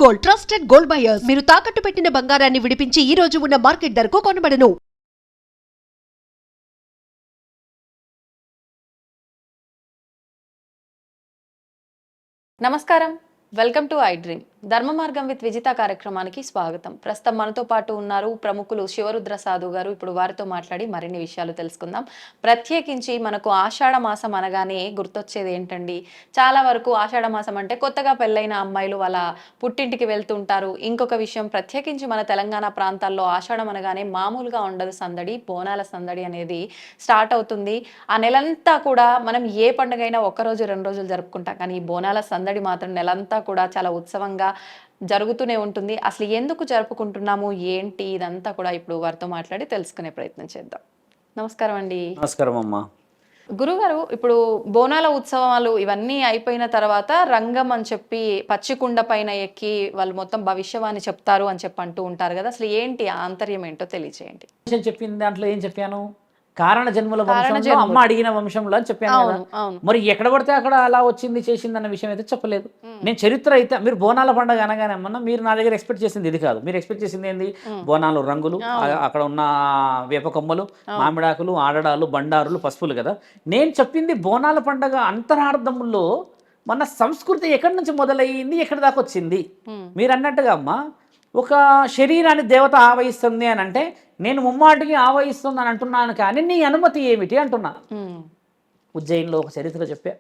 Gold trusted gold buyers మీరు తాకట్టు పెట్టిన బంగారాన్ని విడిపించి ఈ రోజు ఉన్న మార్కెట్ ధరకు కొనబడను. నమస్కారం, వెల్కమ్ టు ఐ డ్రీమ్. ధర్మ మార్గం విత్ విజిత కార్యక్రమానికి స్వాగతం. ప్రస్తుతం మనతో పాటు ఉన్నారు ప్రముఖులు శివరుద్ర సాధు గారు. ఇప్పుడు వారితో మాట్లాడి మరిన్ని విషయాలు తెలుసుకుందాం. ప్రత్యేకించి మనకు ఆషాఢ మాసం అనగానే గుర్తొచ్చేది ఏంటండి? చాలా వరకు ఆషాఢ మాసం అంటే కొత్తగా పెళ్ళైన అమ్మాయిలు వాళ్ళ పుట్టింటికి వెళ్తుంటారు. ఇంకొక విషయం, ప్రత్యేకించి మన తెలంగాణ ప్రాంతాల్లో ఆషాఢం అనగానే మామూలుగా ఉండదు సందడి, బోనాల సందడి అనేది స్టార్ట్ అవుతుంది. ఆ నెలంతా కూడా మనం ఏ పండుగ అయినా ఒక్కరోజు 2 రోజులు జరుపుకుంటాం, కానీ ఈ బోనాల సందడి మాత్రం నెలంతా కూడా చాలా ఉత్సవంగా జరుగుతూనే ఉంటుంది. అసలు ఎందుకు జరుపుకుంటున్నాము ఏంటి ఇదంతా కూడా ఇప్పుడు వారితో మాట్లాడి తెలుసుకునే ప్రయత్నం చేద్దాం. నమస్కారం అండి. నమస్కారం అమ్మా. గురుగారు, ఇప్పుడు బోనాల ఉత్సవాలు ఇవన్నీ అయిపోయిన తర్వాత రంగం అని చెప్పి పచ్చికుండ పైన ఎక్కి వాళ్ళు మొత్తం భవిష్యవాణి చెప్తారు అని చెప్పి అంటూ ఉంటారు కదా, అసలు ఏంటి ఆంతర్యం ఏంటో తెలియచేయండి. చెప్పిన దాంట్లో ఏం చెప్పాను? కారణ జన్ముల వంశంలో అమ్మ అడిగిన వంశంలో అని చెప్పాను కదా. మరి ఎక్కడ పడితే అక్కడ అలా వచ్చింది చేసింది అన్న విషయం అయితే చెప్పలేదు. నేను చరిత్ర అయితే, మీరు బోనాల పండుగ అనగానే అమ్మన్నా మీరు నా దగ్గర ఎక్స్పెక్ట్ చేసింది ఇది కాదు. మీరు ఎక్స్పెక్ట్ చేసింది ఏంది? బోనాలు, రంగులు, అక్కడ ఉన్న వేప కొమ్మలు, మామిడాకులు, ఆడడాలు, బండారులు, పసుపులు కదా. నేను చెప్పింది బోనాల పండుగ అంతరార్థముల్లో మన సంస్కృతి ఎక్కడి నుంచి మొదలయ్యింది, ఎక్కడి దాకా వచ్చింది. మీరు అన్నట్టుగా అమ్మ ఒక శరీరాన్ని దేవత ఆవహిస్తుంది అని అంటే నేను ముమ్మాటికి ఆవహిస్తుంది అని అంటున్నాను, కానీ నీ అనుమతి ఏమిటి అంటున్నా. ఉజ్జయిన్లో ఒక చరిత్ర చెప్పా,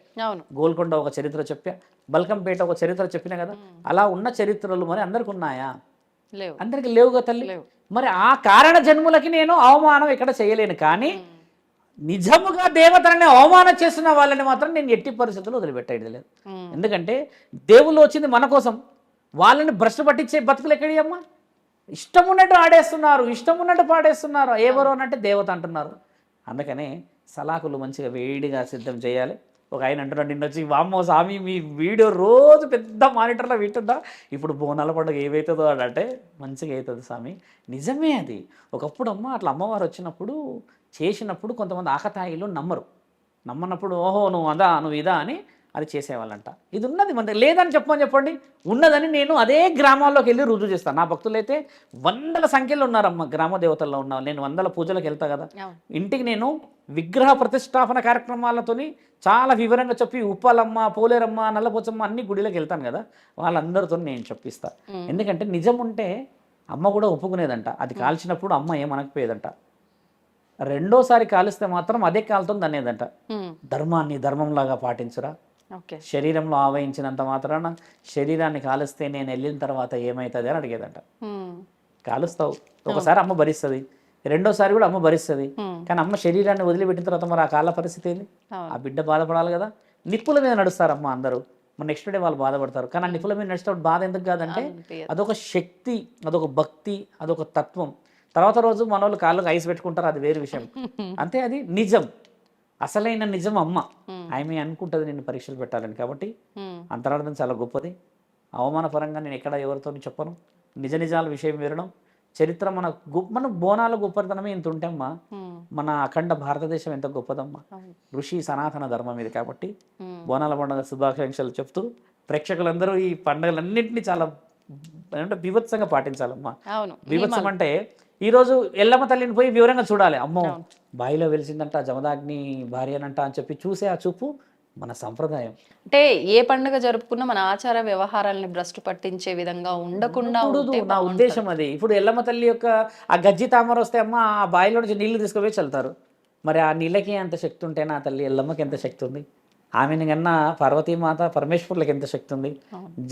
గోల్కొండ ఒక చరిత్ర చెప్పా, బల్కంపేట ఒక చరిత్ర చెప్పినా కదా. అలా ఉన్న చరిత్రలు మరి అందరికి ఉన్నాయా? అందరికి లేవుగా తల్లి. మరి ఆ కారణ జన్ములకి నేను అవమానం ఇక్కడ చేయలేను, కానీ నిజముగా దేవతలని అవమానం చేస్తున్న వాళ్ళని మాత్రం నేను ఎట్టి పరిస్థితుల్లో వదిలిపెట్టేది లేదు. ఎందుకంటే దేవుళ్ళు వచ్చింది మన కోసం, వాళ్ళని భ్రష్టు పట్టించే బతుకులు ఎక్కడి అమ్మా? ఇష్టం ఉన్నట్టు ఆడేస్తున్నారు, ఇష్టం ఉన్నట్టు పాడేస్తున్నారు. ఎవరు అనంటే దేవత అంటున్నారు. అందుకనే సలాకులు మంచిగా వేడిగా సిద్ధం చేయాలి. ఒక ఆయన అంటున్నాడు నిన్న వచ్చి, వామ్మో స్వామి మీ వీడియో రోజు పెద్ద మానిటర్లో వింటుందా, ఇప్పుడు బోనాల పండుగ ఏమవుతుందో అంటే మంచిగా అవుతుంది స్వామి. నిజమే అది. ఒకప్పుడు అమ్మ అట్లా అమ్మవారు వచ్చినప్పుడు చేసినప్పుడు కొంతమంది ఆకతాయిలు నమ్మనప్పుడు ఓహో నువ్వు అదా నువ్వు ఇదా అని అది చేసేవాళ్ళంట. ఇది ఉన్నది మన లేదని చెప్పండి, ఉన్నదని నేను అదే గ్రామాల్లోకి వెళ్ళి రుజువు చేస్తాను. నా భక్తులు అయితే వందల సంఖ్యలో ఉన్నారమ్మ, గ్రామ దేవతల్లో ఉన్నా. నేను 100 పూజలకు వెళ్తా కదా. ఇంటికి నేను విగ్రహ ప్రతిష్టాపన కార్యక్రమాలతోని చాలా వివరంగా చెప్పి ఉప్పలమ్మ, పోలేరమ్మ, నల్లపోచమ్మ అన్ని గుడిలోకి వెళ్తాను కదా. వాళ్ళందరితో నేను చెప్పిస్తా. ఎందుకంటే నిజం ఉంటే అమ్మ కూడా ఒప్పుకునేదంట. అది కాల్చినప్పుడు అమ్మ ఏమనకపోయేదంట. రెండోసారి కాలిస్తే మాత్రం అదే కాలుతో దనేదంట. ధర్మాన్ని ధర్మంలాగా పాటించురా, శరీరంలో ఆవహించినంత మాత్రాన శరీరాన్ని కాలుస్తే నేను వెళ్ళిన తర్వాత ఏమవుతుంది అని అడిగేదంట. కాలుస్తావు, ఒకసారి అమ్మ భరిస్తుంది, రెండోసారి కూడా అమ్మ భరిస్తుంది, కానీ అమ్మ శరీరాన్ని వదిలిపెట్టిన తర్వాత మరి ఆ కాళ్ళ పరిస్థితి ఏంది? ఆ బిడ్డ బాధపడాలి కదా. నిప్పుల మీద నడుస్తారమ్మ అందరూ, మరి నెక్స్ట్ డే వాళ్ళు బాధపడతారు. కానీ ఆ నిప్పుల మీద నడిచేటప్పుడు బాధ ఎందుకు కాదంటే అదొక శక్తి, అదొక భక్తి, అదొక తత్వం. తర్వాత రోజు మన వాళ్ళు కాళ్ళకు ఐస్ పెట్టుకుంటారు, అది వేరే విషయం. అంతే, అది నిజం. అసలైన నిజం అమ్మ. ఆమె అనుకుంటుంది నిన్ను పరీక్షలు పెట్టాలని. కాబట్టి అంతరార్థం చాలా గొప్పది. అవమానపరంగా నేను ఎక్కడ ఎవరితో చెప్పను. నిజాల విషయం వినడం, చరిత్ర మన బోనాల గొప్పతనమే ఇంత ఉంటే అమ్మా, మన అఖండ భారతదేశం ఎంత గొప్పదమ్మా. ఋషి సనాతన ధర్మం ఇది. కాబట్టి బోనాల పండుగ శుభాకాంక్షలు చెప్తూ ప్రేక్షకులందరూ ఈ పండుగలన్నింటినీ చాలా అంటే బీభత్సంగా పాటించాలమ్మా. బీభత్సం అంటే ఈరోజు ఎల్లమ్మ తల్లిని పోయి వివరంగా చూడాలి. అమ్మో బాయిలో వెలిసిందంట, జమదాగ్ని భార్యనంట అని చెప్పి చూసే ఆ చూపు మన సంప్రదాయం. అంటే ఏ పండుగ జరుపుకున్నా మన ఆచార వ్యవహారాలని భ్రష్టు పట్టించే విధంగా ఉండకుండా నా ఉద్దేశం అది. ఇప్పుడు ఎల్లమ్మ తల్లి యొక్క ఆ గజ్జి తామర వస్తే అమ్మ ఆ బాయిలో నుంచి నీళ్లు తీసుకుపోయి చల్లుతారు. మరి ఆ నీళ్ళకి ఎంత శక్తి ఉంటే నా తల్లి ఎల్లమ్మకి ఎంత శక్తి ఉంది? ఆమెను కన్నా పార్వతీమాత పరమేశ్వరులకు ఎంత శక్తి ఉంది?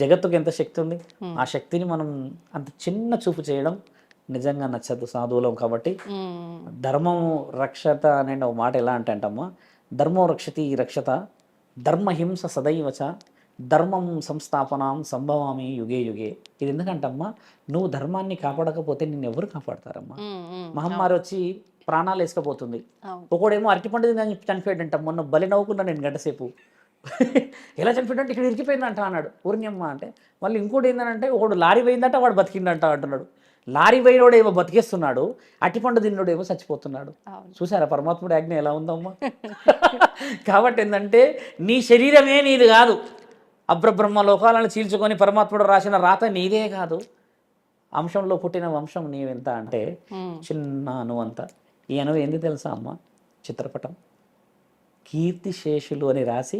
జగత్తుకు ఎంత శక్తి ఉంది? ఆ శక్తిని మనం అంత చిన్న చూపు చేయడం నిజంగా నచ్చదు సాధువులం. కాబట్టి ధర్మం రక్షత అనే ఒక మాట ఎలా అంటే అంటమ్మా, ధర్మో రక్షతి రక్షత, ధర్మహింస సదైవచ, ధర్మం సంస్థాపనం సంభవామి యుగే యుగే. ఇది ఎందుకంటమ్మా, నువ్వు ధర్మాన్ని కాపాడకపోతే నిన్ను ఎవరు కాపాడతారమ్మా? మహమ్మారి వచ్చి ప్రాణాలు వేసుకపోతుంది. ఒకడేమో అరటిపండు చనిపోయాడంట. మొన్న బలి నవ్వుకున్నా నేను గంటసేపు. ఎలా చనిపోయాడంటే ఇక్కడ ఇరికిపోయిందంట అన్నాడు. ఊరినియమ్మ అంటే మళ్ళీ ఇంకోటి ఏంటంటే ఒకడు లారీ పోయిందంట, వాడు బతికిందంట అంటున్నాడు. లారీ పోయినోడు ఏమో బతికేస్తున్నాడు, అటిపండు తిన్నోడు ఏమో చచ్చిపోతున్నాడు. చూసారా పరమాత్ముడి ఆజ్ఞ ఎలా ఉందమ్మా? కాబట్టి ఏంటంటే నీ శరీరమే నీది కాదు, అబ్రబ్రహ్మ లోకాలను చీల్చుకొని పరమాత్ముడు రాసిన రాత నీదే కాదు, అంశంలో పుట్టిన వంశం నీవెంత అంటే చిన్న అణువంత. ఈ అణువు ఎందుకు తెలుసా అమ్మ? చిత్రపటం కీర్తిశేషులు అని రాసి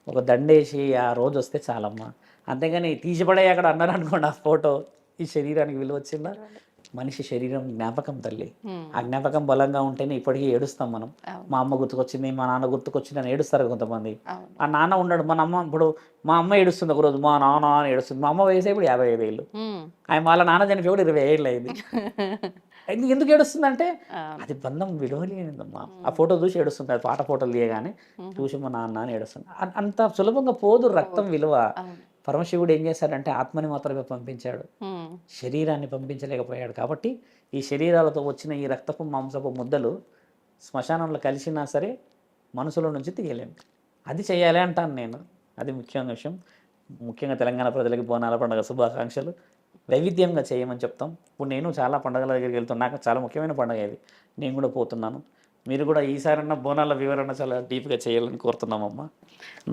ఒక దండేసి ఆ రోజు వస్తే చాలమ్మా. అంతేగాని తీసిపడే అక్కడ అన్నారు అనుకోండి ఆ ఫోటో, ఈ శరీరానికి విలువ వచ్చిందా? మనిషి శరీరం జ్ఞాపకం తల్లి. ఆ జ్ఞాపకం బలంగా ఉంటేనే ఇప్పటికీ ఏడుస్తాం మనం. మా అమ్మ గుర్తుకొచ్చింది, మా నాన్న గుర్తుకొచ్చింది అని ఏడుస్తారు కొంతమంది. ఆ నాన్న ఉన్నాడు, మన అమ్మ ఇప్పుడు మా అమ్మ ఏడుస్తుంది ఒకరోజు, మా నాన్న అని ఏడుస్తుంది. మా అమ్మ వయసు ఇప్పుడు 55 ఏళ్ళు, ఆయన వాళ్ళ నాన్న చనిపోయి కూడా 20 ఏళ్ళు అయింది. ఎందుకు ఏడుస్తుందంటే అది బంధం విలువలేనిదమ్మా. ఆ ఫోటో చూసి ఏడుస్తుంది, అది పాట ఫోటోలు తీయగానే చూసి మా నాన్న అని ఏడుస్తుంది. అంత సులభంగా పోదు రక్తం విలువ. పరమశివుడు ఏం చేశాడంటే ఆత్మని మాత్రమే పంపించాడు, శరీరాన్ని పంపించలేకపోయాడు. కాబట్టి ఈ శరీరాలతో వచ్చిన ఈ రక్తపు మాంసపు ముద్దలు శ్మశానంలో కలిసినా సరే మనసులో నుంచి తీయలేము. అది చేయాలి అంటాను నేను. అది ముఖ్యమైన విషయం. ముఖ్యంగా తెలంగాణ ప్రజలకి బోనాల పండుగ శుభాకాంక్షలు. వైవిధ్యంగా చేయమని చెప్తాం. ఇప్పుడు నేను చాలా పండుగల దగ్గరికి వెళ్తున్నాను, నాకు చాలా ముఖ్యమైన పండుగ ఇది, నేను కూడా పోతున్నాను. మీరు కూడా ఈసారన్నా బోనాల వివరణ చాలా డీప్గా చేయాలని కోరుతున్నామమ్మా.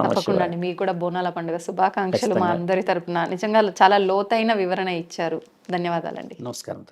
తప్పకుండా అండి, మీకు కూడా బోనాల పండుగ శుభాకాంక్షలు మా అందరి తరపున. నిజంగా చాలా లోతైన వివరణ ఇచ్చారు. ధన్యవాదాలండి. నమస్కారం.